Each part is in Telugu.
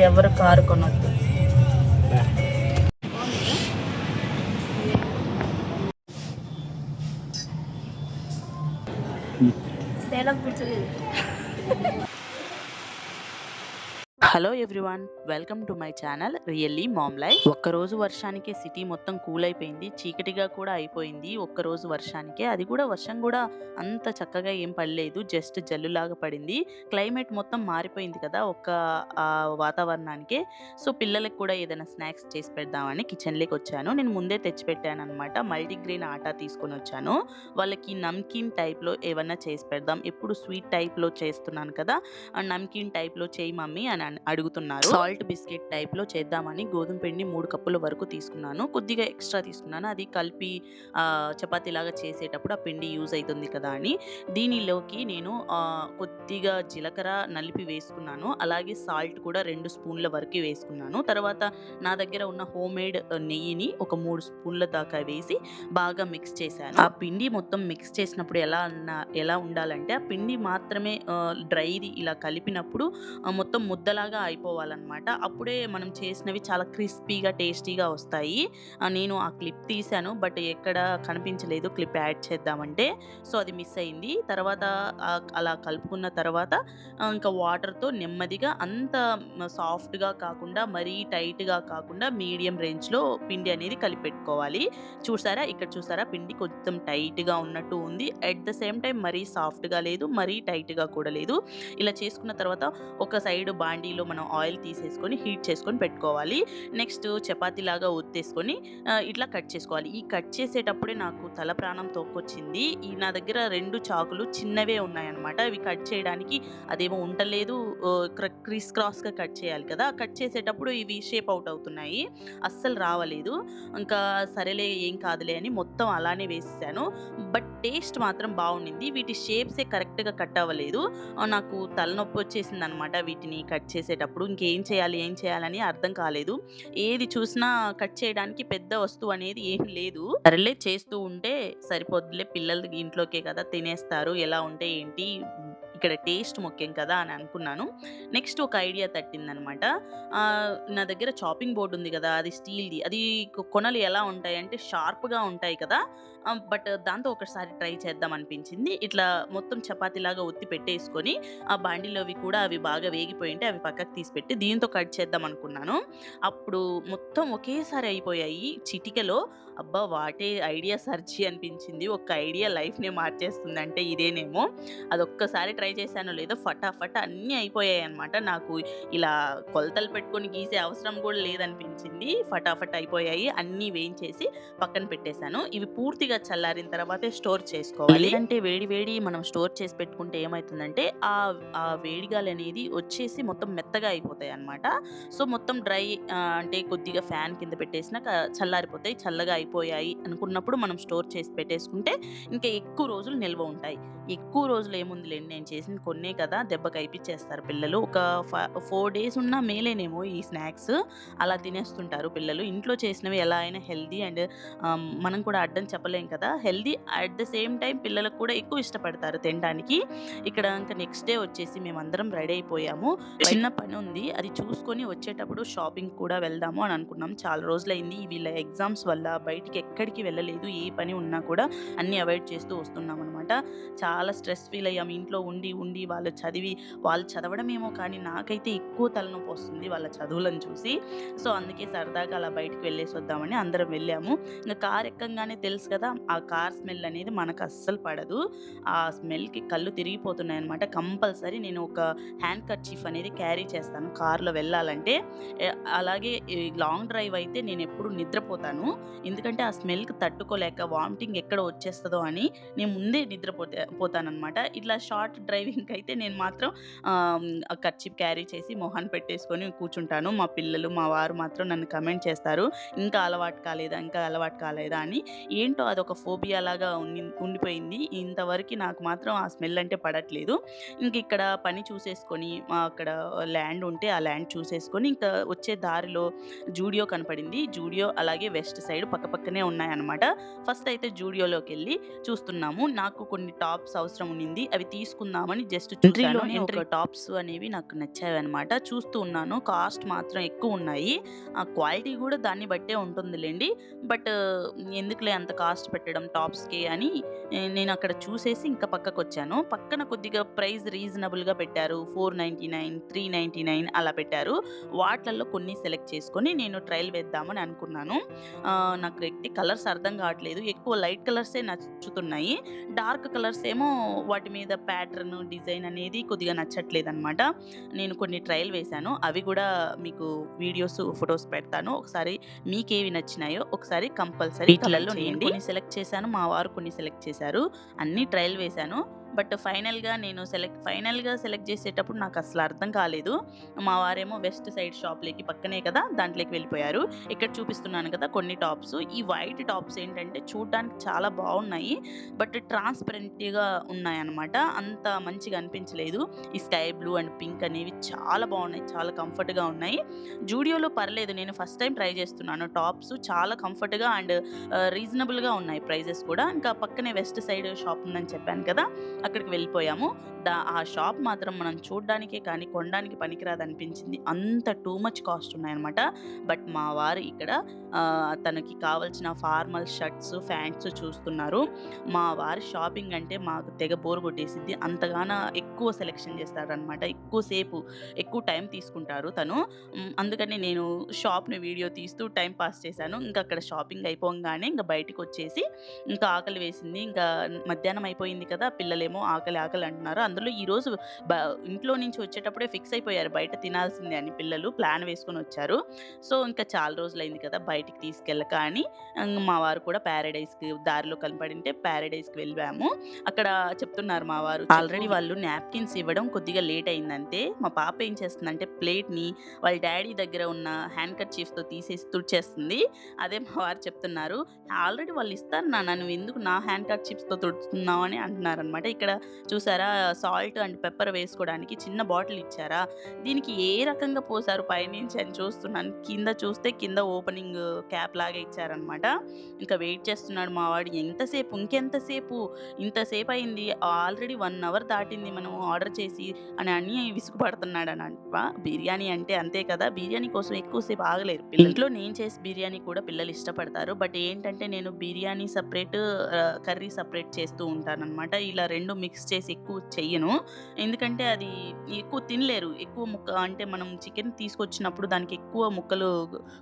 ఎవరు కారు కొనొద్దు. Hello everyone, welcome to my channel really mom life. ఒక్కరోజు వర్షానికే సిటీ మొత్తం కూల్ అయిపోయింది, చీకటిగా కూడా అయిపోయింది. ఒక్కరోజు వర్షానికే, అది కూడా వర్షం కూడా అంత చక్కగా ఏం పడలేదు, జస్ట్ జల్లులాగా పడింది. క్లైమేట్ మొత్తం మారిపోయింది కదా ఒక్క వాతావరణానికే. సో పిల్లలకు కూడా ఏదైనా స్నాక్స్ చేసి పెడదామని కిచెన్లోకి వచ్చాను. నేను ముందే తెచ్చిపెట్టాను అనమాట. మల్టీగ్రెయిన్ ఆటా తీసుకొని వచ్చాను. వాళ్ళకి నమ్కీన్ టైప్లో ఏమన్నా చేసి పెడదాం, ఎప్పుడు స్వీట్ టైప్లో చేస్తున్నాను కదా, నమ్కీన్ టైప్లో చేయి మమ్మీ అని అడుగుతున్నారు. సాల్ట్ బిస్కెట్ టైప్లో చేద్దామని గోధుమ పిండి 3 కప్పుల వరకు తీసుకున్నాను. కొద్దిగా ఎక్స్ట్రా తీసుకున్నాను, అది కలిపి చపాతీలాగా చేసేటప్పుడు ఆ పిండి యూజ్ అవుతుంది కదా అని. దీనిలోకి నేను కొద్దిగా జీలకర్ర నలిపి వేసుకున్నాను, అలాగే సాల్ట్ కూడా 2 స్పూన్ల వరకు వేసుకున్నాను. తర్వాత నా దగ్గర ఉన్న హోమ్ మేడ్ నెయ్యిని ఒక 3 స్పూన్ల దాకా వేసి బాగా మిక్స్ చేశాను. ఆ పిండి మొత్తం మిక్స్ చేసినప్పుడు ఎలా ఉండాలంటే, ఆ పిండి మాత్రమే డ్రైది ఇలా కలిపినప్పుడు మొత్తం ముద్దలాగా అయిపోవాలన్నమాట. అప్పుడే మనం చేసినవి చాలా క్రిస్పీగా టేస్టీగా వస్తాయి. నేను ఆ క్లిప్ తీశాను, బట్ ఎక్కడ కనిపించలేదు క్లిప్ యాడ్ చేద్దామంటే, సో అది మిస్ అయింది. తర్వాత అలా కలుపుకున్న తర్వాత ఇంకా వాటర్తో నెమ్మదిగా, అంత సాఫ్ట్గా కాకుండా మరీ టైట్గా కాకుండా మీడియం రేంజ్లో పిండి అనేది కలిపెట్టుకోవాలి. ఇక్కడ చూసారా పిండి కొంచెం టైట్గా ఉన్నట్టు ఉంది, అట్ ద సేమ్ టైం మరీ సాఫ్ట్గా లేదు, మరీ టైట్గా కూడా లేదు. ఇలా చేసుకున్న తర్వాత ఒక సైడ్ బాండీలో మనం ఆయిల్ తీసేసుకొని హీట్ చేసుకొని పెట్టుకోవాలి. నెక్స్ట్ చపాతీలాగా ఒత్తేసుకొని ఇట్లా కట్ చేసుకోవాలి. ఈ కట్ చేసేటప్పుడే నాకు తల ప్రాణం తోక్కొచ్చింది. నా దగ్గర 2 చాకులు చిన్నవే ఉన్నాయన్నమాట. ఇవి కట్ చేయడానికి అదేమో ఉండలేదు, క్రిస్ క్రాస్గా కట్ చేయాలి కదా, కట్ చేసేటప్పుడు ఇవి షేప్ అవుట్ అవుతున్నాయి, అస్సలు రావలేదు. ఇంకా సరేలే ఏం కాదులే అని మొత్తం అలానే వేసేసాను. బట్ టేస్ట్ మాత్రం బాగుండింది. వీటి షేప్సే కరెక్ట్గా కట్ అవ్వలేదు. నాకు తలనొప్పి వచ్చేసింది అనమాట వీటిని కట్ చేసేటప్పుడు. ఇంకేం చేయాలని అర్థం కాలేదు. ఏది చూసినా కట్ చేయడానికి పెద్ద వస్తువు అనేది ఏం లేదు. సరేలే చేస్తూ ఉంటే సరిపోద్దులే, పిల్లలకి ఇంట్లోకే కదా తినేస్తారు, ఎలా ఉంటే ఏంటి, ఇక్కడ టేస్ట్ ముఖ్యం కదా అని అనుకున్నాను. నెక్స్ట్ ఒక ఐడియా తట్టిందనమాట. నా దగ్గర చాపింగ్ బోర్డు ఉంది కదా, అది స్టీల్ది. అది కొనలు ఎలా ఉంటాయంటే షార్ప్గా ఉంటాయి కదా, బట్ దాంతో ఒకసారి ట్రై చేద్దాం అనిపించింది. ఇట్లా మొత్తం చపాతీలాగా ఒత్తి పెట్టేసుకొని ఆ బాండీలోవి కూడా అవి బాగా వేగిపోయి ఉంటే అవి పక్కకు తీసిపెట్టి దీంతో కట్ చేద్దాం అనుకున్నాను. అప్పుడు మొత్తం ఒకేసారి అయిపోయాయి చిటికెలో. అబ్బా వాటే ఐడియా సర్చి అనిపించింది. ఒక ఐడియా లైఫ్‌నే మార్చేస్తుందంటే ఇదేనేమో. అదొక్కసారి ట్రై చేశానో లేదో ఫటాఫట్ అన్నీ అయిపోయాయి అనమాట. నాకు ఇలా కొలతలు పెట్టుకొని గీసే అవసరం కూడా లేదనిపించింది. ఫటాఫట్ అయిపోయాయి. అన్నీ వేయించేసి పక్కన పెట్టేశాను. ఇవి పూర్తిగా చల్లారిన తర్వాతే స్టోర్ చేసుకోవాలి. లేదంటే వేడి మనం స్టోర్ చేసి పెట్టుకుంటే ఏమైతుందంటే ఆ వేడిగాలి అనేది వచ్చేసి మొత్తం మెత్తగా అయిపోతాయి అనమాట. సో మొత్తం డ్రై, అంటే కొద్దిగా ఫ్యాన్ కింద పెట్టేసినాక చల్లారిపోతాయి. చల్లగా అయిపోయాయి అనుకున్నప్పుడు మనం స్టోర్ చేసి పెట్టేసుకుంటే ఇంకా ఎక్కువ రోజులు నిల్వ ఉంటాయి. ఎక్కువ రోజులు ఏముందిలేండి, నేను చేసింది కొన్నే కదా, దెబ్బకి అయిపిచ్చేస్తారు పిల్లలు. ఒక 4 డేస్ ఉన్నా మేలేనేమో ఈ స్నాక్స్, అలా తినేస్తుంటారు పిల్లలు. ఇంట్లో చేసినవి ఎలా అయినా హెల్దీ అండ్ మనం కూడా అడ్డం చెప్పలేం కదా, healthy at the same time పిల్లలకు కూడా ఎక్కువ ఇష్టపడతారు తినడానికి. ఇక్కడ ఇంకా నెక్స్ట్ డే వచ్చేసి మేమందరం రెడీ అయిపోయాము. చిన్న పని ఉంది, అది చూసుకొని వచ్చేటప్పుడు షాపింగ్ కూడా వెళ్దాము అని అనుకున్నాం. చాలా రోజులైంది వీళ్ళ ఎగ్జామ్స్ వల్ల బయటికి ఎక్కడికి వెళ్ళలేదు. ఏ పని ఉన్నా కూడా అన్నీ అవాయిడ్ చేస్తూ వస్తున్నాం అనమాట. చాలా స్ట్రెస్ ఫీల్ అయ్యాము ఇంట్లో ఉండి వాళ్ళు చదవడమేమో కానీ నాకైతే ఎక్కువ తలనొప్పి వస్తుంది వాళ్ళ చదువులను చూసి. సో అందుకే సరదాగా అలా బయటికి వెళ్ళేసి వద్దామని అందరం వెళ్ళాము. ఇంకా కార్ ఎక్కంగానే తెలుసు కదా, ఆ కార్ స్మెల్ అనేది మనకు అస్సలు పడదు. ఆ స్మెల్కి కళ్ళు తిరిగిపోతున్నాయి అనమాట. కంపల్సరీ నేను ఒక హ్యాండ్ కర్చీఫ్ అనేది క్యారీ చేస్తాను కార్లో వెళ్ళాలంటే. అలాగే లాంగ్ డ్రైవ్ అయితే నేను ఎప్పుడు నిద్రపోతాను, ఎందుకంటే ఆ స్మెల్కి తట్టుకోలేక వామిటింగ్ ఎక్కడ వచ్చేస్తుందో అని నేను ముందే పోతానన్నమాట. ఇట్లా షార్ట్ డ్రైవింగ్కి అయితే నేను మాత్రం కర్చీఫ్ క్యారీ చేసి మొహాన్ని పెట్టేసుకొని కూర్చుంటాను. మా పిల్లలు మా వారు మాత్రం నన్ను కమెంట్ చేస్తారు, ఇంకా అలవాటు కాలేదా అని. ఏంటో అదొక ఫోబియా లాగా ఉండిపోయింది. ఇంతవరకు నాకు మాత్రం ఆ స్మెల్ అంటే పడట్లేదు. ఇంక ఇక్కడ పని చూసేసుకొని అక్కడ ల్యాండ్ ఉంటే ఆ ల్యాండ్ చూసేసుకొని ఇంకా వచ్చే దారిలో జూడియో కనపడింది. జూడియో అలాగే వెస్ట్ సైడ్ పక్కనే ఉన్నాయన్నమాట. ఫస్ట్ అయితే జూడియోలోకెళ్ళి చూస్తున్నాము. నాకు కొన్ని టాప్స్ అవసరం ఉండింది. అవి తీసుకుందామని జస్ట్ చూసాను. ఎంట్రీలోనే ఒక టాప్స్ అనేవి నాకు నచ్చావన్నమాట. చూస్తూ ఉన్నాను. కాస్ట్ మాత్రం ఎక్కువున్నాయి. క్వాలిటీ గూడా దాన్ని బట్టే ఉంటుందిలెండి. బట్ ఎందుకులే అంత కాస్ట్ పెట్టడం టాప్స్‌కి అని నేనక్కడ చూసేసి ఇంకా పక్కకొచ్చాను. పక్కన కొద్దిగా ప్రైస్ రీజనబుల్‌గా పెట్టారు. 499, 399 అలా పెట్టారు. వాట్లల్లో కొన్ని సెలెక్ట్ చేసుకొని నేను ట్రయల్ వేద్దామని అనుకున్నాను. నాకు కలర్స్ అర్థం కావట్లేదు. ఎక్కువ లైట్ కలర్సే నచ్చుతున్నాయి. డార్క్ కలర్స్ ఏమో వాటి మీద ప్యాటర్న్, డిజైన్ అనేది కొద్దిగా నచ్చట్లేదనమాట. నేను కొన్ని ట్రయల్ వేశాను. అవి గూడా మీకు వీడియోస్, ఫోటోస్ పెడతాను. ఒకసారి మీకేవి నచ్చినాయో ఒకసారి కంపల్సరీ వీటిలలో నేను కొన్ని సెలెక్ట్ చేశాను. మా వారు కొన్ని సెలెక్ట్ చేశారు. అన్నీ ట్రయల్ వేశాను. బట్ ఫైనల్‌గా సెలెక్ట్ చేసేటప్పుడు నాకసలు అర్థం కాలేదు. మా వారేమో వెస్ట్ సైడ్ షాప్‌లోకి పక్కనే కదా! దాంట్లోకి వెళ్ళిపోయారు. ఇక్కడ చూపిస్తున్నాను కదా! కొన్ని టాప్స్. ఈ వైట్ టాప్స్ ఏంటంటే చూడ్డానికి చాలా బావున్నాయి. బట్ ట్రాన్స్‌పరెంట్‌గా ఉన్నాయన్నమాట. అంత మంచిగా అనిపించలేదు. ఈ స్కై బ్లూ అండ్ పింక్ అనేవి చాలా బావున్నాయి. చాలా కంఫర్ట్‌గా ఉన్నాయి. జూడియోలో పర్లేదు. నేను ఫస్ట్ టైమ్ ట్రై చేస్తున్నాను. టాప్స్ చాలా కంఫర్ట్‌గా అండ్ రీజనబుల్‌గా ఉన్నాయి ప్రైజెస్ కూడా. ఇంకా పక్కనే వెస్ట్ సైడ్ షాప్ ఉందని చెప్పాను కదా! అక్కడికి వెళ్ళిపోయాము. ఆ షాప్ మాత్రం మనం చూడ్డానికే కానీ కొనడానికి పనికిరాదనిపించింది. అంత టూ మచ్ కాస్ట్ ఉన్నాయన్నమాట. బట్ మా వారు ఇక్కడ తనకి కావాల్సిన ఫార్మల్ షర్ట్స్, ప్యాంట్స్ చూస్తున్నారు. మా వారి షాపింగ్ అంటే మాకు తెగ బోర్ కొట్టేసిద్ది. అంతగాన ఎక్కువ సెలెక్షన్ చేస్తారనమాట. ఎక్కువ టైం తీసుకుంటారు తను. అందుకని నేను షాప్‌ని వీడియో తీస్తూ టైం పాస్ చేశాను. ఇంకా అక్కడ షాపింగ్ అయిపోంగానే ఇంక బయటికొచ్చేసి ఇంకా ఆకలి వేసింది. ఇంకా మధ్యాహ్నం అయిపోయింది కదా! పిల్లలేమో ఆకలి ఆకలి అంటున్నారు. అందులో ఈరోజు బ ఇంట్లో నుంచి వచ్చేటప్పుడే ఫిక్స్ అయిపోయారు బయట తినాల్సిందే అని పిల్లలు ప్లాన్ వేసుకొనొచ్చారు. సో, ఇంకా చాలా రోజులైంది కదా! బయటికి తీసుకెళ్ళక అని మా వారు కూడా పారడైజ్‌కి దారిలో కనపడింటే పారడైజ్‌కి వెళ్ళాము. అక్కడ చెప్తున్నారు మా వారు ఆల్రెడీ వాళ్ళు నాప్కిన్స్ ఇవ్వడం కొద్దిగా లేట్ అయిందంతే. మా పాప ఏం చేస్తుందంటే ప్లేట్‌ని వాళ్ళ డ్యాడీ దగ్గర ఉన్న హ్యాండ్ కర్చీఫ్‌తో తీసేసి తుడిచేస్తుంది. అదే మా వారు చెప్తున్నారు. ఆల్రెడీ వాళ్ళు ఇస్తారు నాన్న నువ్వెందుకు నా హ్యాండ్ కర్చీఫ్స్‌తో తుడుస్తున్నావు అని అంటున్నారనమాట. ఇక్కడ చూసారా సాల్ట్ అండ్ పెప్పర్ వేసుకోవడానికి చిన్న బాటిల్ ఇచ్చారా? దీనికి ఏ రకంగా పోసారు పైనుంచి అని చూస్తున్నాను. కింద చూస్తే కింద ఓపెనింగ్ క్యాప్ లాగా ఇచ్చారనమాట. ఇంకా వెయిట్ చేస్తున్నాడు మా వాడు. ఎంతసేపు ఇంకెంతసేపు? ఇంతసేపయింది. ఆల్రెడీ 1 అవర్ దాటింది మనం ఆర్డర్ చేసి అని విసుగుపడుతున్నాడనంట. బిర్యానీ అంటే అంతే కదా! బిర్యానీ కోసం ఎక్కువ సేపు ఆగలేరు పిల్లలు. ఇంట్లో నేను చేసి బిర్యానీ కూడా పిల్లలు ఇష్టపడతారు. బట్ ఏంటంటే నేను బిర్యానీ సెపరేట్, కర్రీ సెపరేట్ చేస్తూ ఉంటాననమాట. ఇలా 2 మిక్స్ చేసి ఎక్కువ చెయ్యను. ఎందుకంటే అది ఎక్కువ తినలేరు. ఎక్కువ ముక్క అంటే మనం చికెన్ తీసుకొచ్చినప్పుడు దానికి ఎక్కువ ముక్కలు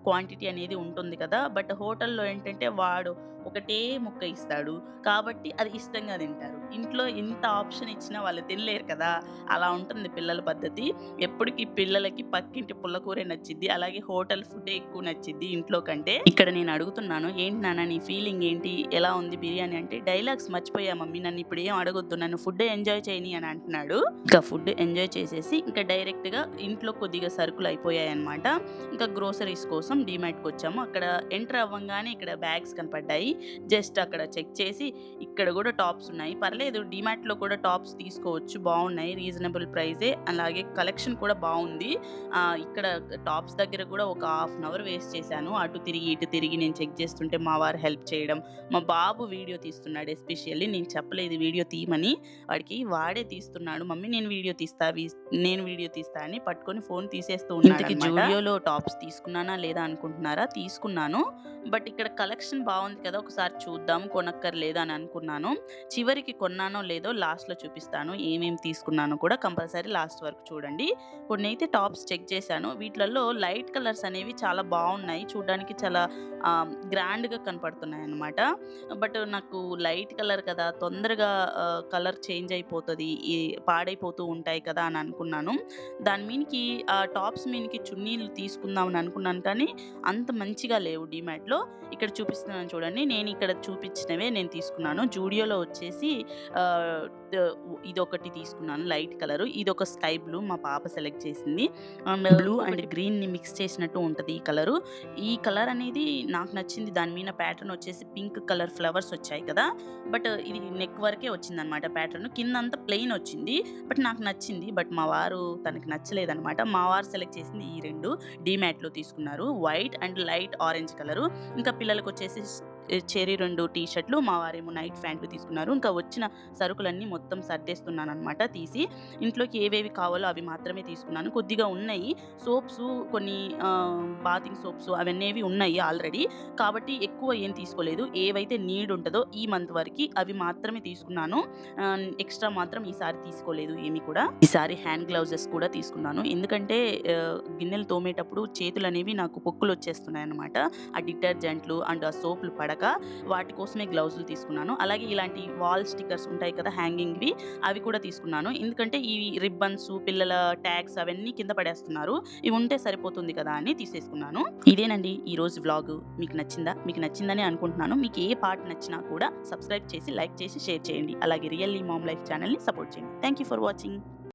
క్వాంటిటీ అనేది ఉంటుంది కదా! బట్ హోటల్‌లో ఏంటంటే వాడు ఒకటే ముక్క ఇస్తాడు. కాబట్టి అది ఇష్టంగా తింటారు. ఇంట్లో ఎంత ఆప్షన్ ఇచ్చినా వాళ్ళు తినలేరు కదా! అలా ఉంటుంది పిల్లల పద్ధతి. ఎప్పటికి పిల్లలకి పక్కింటి పుల్లకూరే నచ్చిద్ది. అలాగే హోటల్ ఫుడ్డే ఎక్కువ నచ్చిద్ది ఇంట్లో కంటే. ఇక్కడ నేను అడుగుతున్నాను, "ఏంటి నాన్న నీ ఫీలింగ్ ఏంటి? ఎలా ఉంది బిర్యానీ?" అంటే, "డైలాగ్స్ మర్చిపోయా మమ్మీ. నన్ను ఇప్పుడేం అడగొద్దు. నన్ను ఫుడ్డే ఎంజాయ్ చేయనీ" అని అంటున్నాడు. ఇంకా ఫుడ్ ఎంజాయ్ చేసేసి ఇంకా డైరెక్ట్‌గా ఇంట్లో కొద్దిగా సరుకులు అయిపోయాయన్నమాట. ఇంకా గ్రోసరీస్ కోసం డీమార్ట్‌కొచ్చాము. అక్కడ ఎంటర్ అవ్వంగానే ఇక్కడ బ్యాగ్స్ కనపడ్డాయి. జస్ట్ అక్కడ చెక్ చేసి ఇక్కడ గూడా టాప్స్ ఉన్నాయి. పర్లేదు డీమార్ట్‌లో కూడా టాప్స్ తీసుకోవచ్చు. బావున్నాయి. రీజనబుల్ ప్రైజే. అలాగే కలెక్షన్ కూడా బావుంది. ఇక్కడ టాప్స్ దగ్గర కూడా ఒక హాఫ్ అన్ అవర్ వేస్ట్ చేశాను. అటు తిరిగి, ఇటు తిరిగి నేను చెక్ చేస్తుంటే మా వారు హెల్ప్ చేయడం. మా బాబు వీడియో తీస్తున్నాడు ఎస్పెషల్లీ. నేను చెప్పలేదు వీడియో తీయమని. వాడే తీస్తున్నాడు. "మమ్మీ నేను వీడియో తీస్తా" అని పట్టుకొని ఫోన్ తీసేస్తూ ఉన్నాడనమాట. ఇంతకీ జూడియోలో టాప్స్ తీసుకున్నానా లేదా అనుకుంటున్నారా? తీసుకున్నాను. బట్ ఇక్కడ కలెక్షన్ బావుంది కదా! ఒకసారి చూద్దాం కొనక్కర్లేదా అని అనుకున్నాను. చివరికి కొన్నానో లేదో లాస్ట్‌లో చూపిస్తాను. ఏమేమి తీసుకున్నానో కూడా కంపల్సరీ లాస్ట్ వరకు చూడండి. కొన్నైతే టాప్స్ చెక్ చేశాను. వీటిలలో లైట్ కలర్స్ అనేవి చాలా బావున్నాయి. చూడ్డానికి చాలా గ్రాండ్‌గా కనపడుతున్నాయన్నమాట. బట్ నాకు లైట్ కలర్ కదా! తొందరగా కలర్ చేంజ్ అయిపోతది. పాడైపోతూ ఉంటాయి కదా! అని అనుకున్నాను. దాని మీనికి టాప్స్ మీనికి చున్నీలు తీసుకుందామని అనుకున్నాను కానీ అంత మంచిగా లేవు డీమార్ట్‌లో. ఇక్కడ చూపిస్తున్నాను చూడండి. నేను ఇక్కడ చూపించినవే నేను తీసుకున్నాను. జూడియోలో వచ్చేసి ఆహ్, ద ఇదొకటి తీసుకున్నాను లైట్ కలరు. ఇదొక స్కై బ్లూ మా పాప సెలెక్ట్ చేసింది. అండ్ బ్లూ అండ్ గ్రీన్‌ని మిక్స్ చేసినట్టు ఉంటది ఈ కలరు. ఈ కలర్ అనేది నాకు నచ్చింది. దాని మీద ప్యాటర్న్ వచ్చేసి పింక్ కలర్ ఫ్లవర్స్ వచ్చాయి కదా! బట్ ఇది నెక్ వరకే వచ్చిందనమాట. అనమాట ప్యాటర్న్. కిందంతా ప్లెయిన్ వచ్చింది. బట్ నాకు నచ్చింది. బట్ మా వారు తనకి నచ్చలేదనమాట. మా వారు సెలెక్ట్ చేసింది ఈ 2 డీమార్ట్‌లో తీసుకున్నారు. White and light orange colour. ఇంకా పిల్లలకొచ్చేసి చెర్రీ 2 టీ షర్ట్‌లు, మా వారేమో నైట్ ప్యాంట్లు తీసుకున్నారు. ఇంకా వచ్చిన సరుకులన్నీ మొత్తం సర్దేస్తున్నాననమాట తీసి. ఇంట్లోకి ఏవేవి కావాలో అవి మాత్రమే తీసుకున్నాను. కొద్దిగా ఉన్నాయి. సోప్సు కొన్ని బాతింగ్ సోప్స్ అవన్నేవి ఉన్నాయి ఆల్రెడీ. కాబట్టి ఎక్కువ ఏం తీసుకోలేదు. ఏవైతే నీడ్ ఉంటదో ఈ మంత్ వరకి అవి మాత్రమే తీసుకున్నాను. ఎక్స్‌ట్రా మాత్రం ఈసారి తీసుకోలేదు ఏమి కూడా. ఈసారి హ్యాండ్ గ్లౌజెస్ కూడా తీసుకున్నాను. ఎందుకంటే గిన్నెలు తోమేటప్పుడు చేతులనేవి నాకు పొక్కులొచ్చేస్తున్నాయన్నమాట. ఆ డిటర్జెంట్లు అండ్ ఆ సోపులు పడక వాటి కోసమే గ్లౌజులు తీసుకున్నాను. అలాగే ఇలాంటి వాల్ స్టిక్కర్స్ ఉంటాయి కదా హ్యాంగింగ్‌వి అవి కూడా తీసుకున్నాను. ఎందుకంటే ఈ రిబ్బన్స్, పిల్లల ట్యాగ్స్ అవన్నీ కింద పడేస్తున్నారు. ఇవి ఉంటే సరిపోతుంది కదా అని తీసేసుకున్నాను. ఇదేనండి ఈరోజు వ్లాగు. మీకు నచ్చిందా? మీకు నచ్చిందనే అనుకుంటున్నాను. మీకు ఏ పార్ట్ నచ్చినా కూడా సబ్స్క్రైబ్ చేసి, లైక్ చేసి, షేర్ చేయండి. అలాగే రియల్లీ మామ్ లైఫ్ ఛానల్‌ని సపోర్ట్ చేయండి. Thank you for watching.